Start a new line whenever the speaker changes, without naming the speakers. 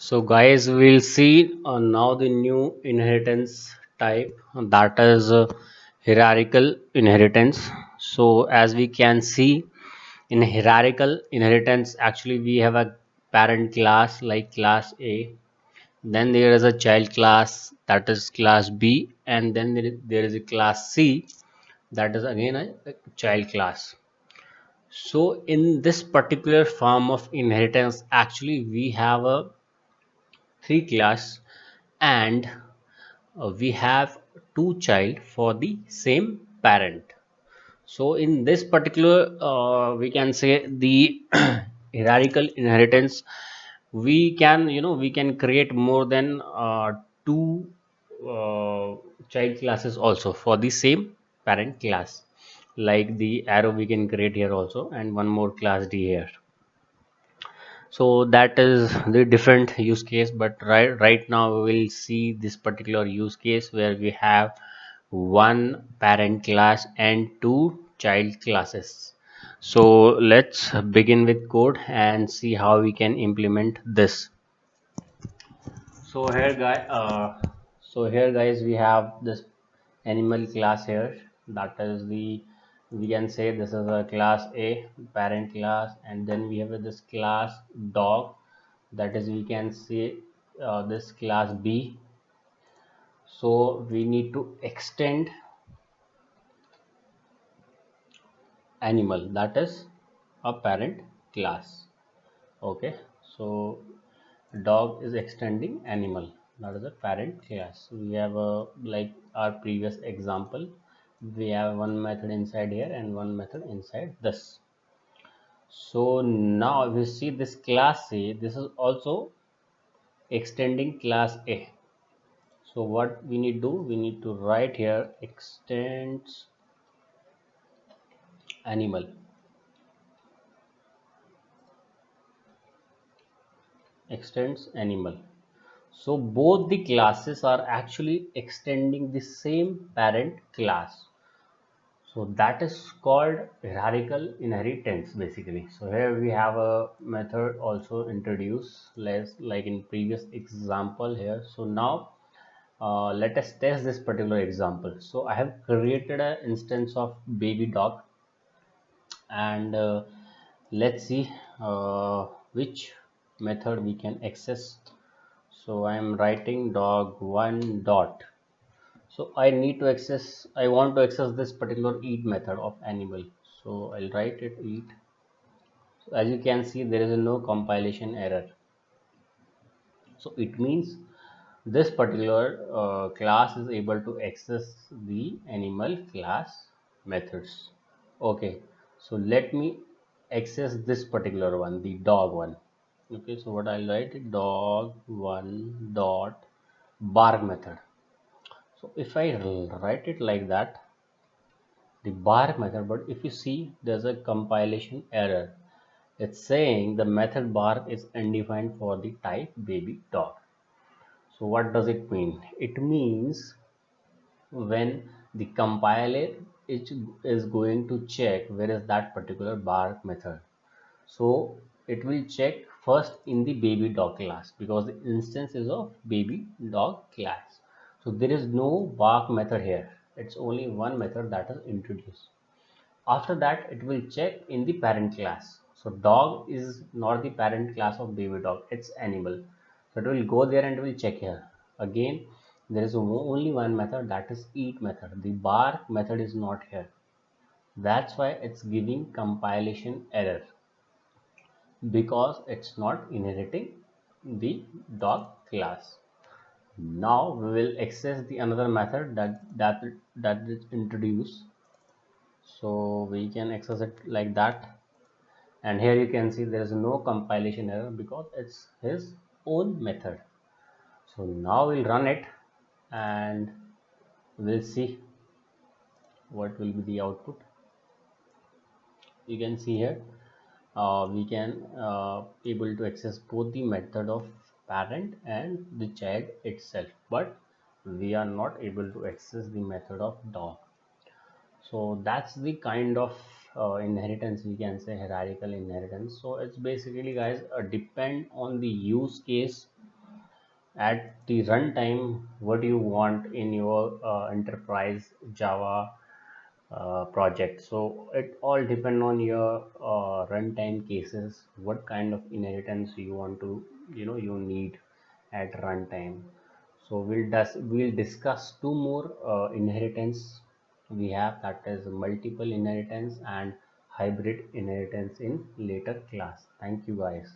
So guys, we'll see now the new inheritance type, that is hierarchical inheritance. So as we can see in hierarchical inheritance, actually we have a parent class like class A, then there is a child class, that is class B, and then there is a class C, that is again a child class. So in this particular form of inheritance, actually we have a three class, and we have two child for the same parent. So in this particular, we can say the hierarchical inheritance, we can, we can create more than two uh, child classes also for the same parent class, like the arrow we can create here also, and one more class D here. So that is the different use case, but right now we will see this particular use case where we have one parent class and two child classes. So let's begin with code and see how we can implement this. So here guys, we have this animal class here. That is the, we can say this is a class A parent class, and then we have this class dog, that is we can say this class B. So we need to extend animal, that is a parent class. Okay, so dog is extending animal, that is a parent class. We have a, like our previous example, we have one method inside here and one method inside this. So now if you see this class A, this is also extending class A. So what we need to do, we need to write here extends animal. Extends animal. So both the classes are actually extending the same parent class. So that is called hierarchical inheritance basically. So here we have a method also introduced, less like in previous example here. So now let us test this particular example. So I have created an instance of baby dog, and let's see which method we can access. So I am writing dog one dot. So I need to access, I want to access this particular eat method of animal. So I'll write it eat. So as you can see, there is no compilation error. So it means this particular class is able to access the animal class methods. Okay, so let me access this particular one, the dog one. Okay, so what I'll write, dog one dot bark method. So if I write it like that, the bark method, but if you see there's a compilation error. It's saying the method bark is undefined for the type baby dog. So what does it mean? It means when the compiler is going to check where is that particular bark method. So it will check first in the baby dog class, because the instance is of baby dog class. So there is no bark method here. It's only one method that is introduced. After that, it will check in the parent class. So dog is not the parent class of baby dog, it's animal. So it will go there and it will check here. Again, there is only one method, that is eat method. The bark method is not here. That's why it's giving compilation error, because it's not inheriting the dog class. Now we will access the another method that is introduced. So we can access it like that, and here you can see there is no compilation error because it's his own method. So now we'll run it and we'll see what will be the output. You can see here we can able to access both the method of parent and the child itself, but we are not able to access the method of dog. So that's the kind of inheritance, we can say hierarchical inheritance. So it's basically guys depend on the use case at the runtime what you want in your enterprise Java project. So it all depend on your runtime cases, what kind of inheritance you want to, you need at runtime. So we'll discuss two more inheritance we have, that is multiple inheritance and hybrid inheritance, in later class. Thank you guys.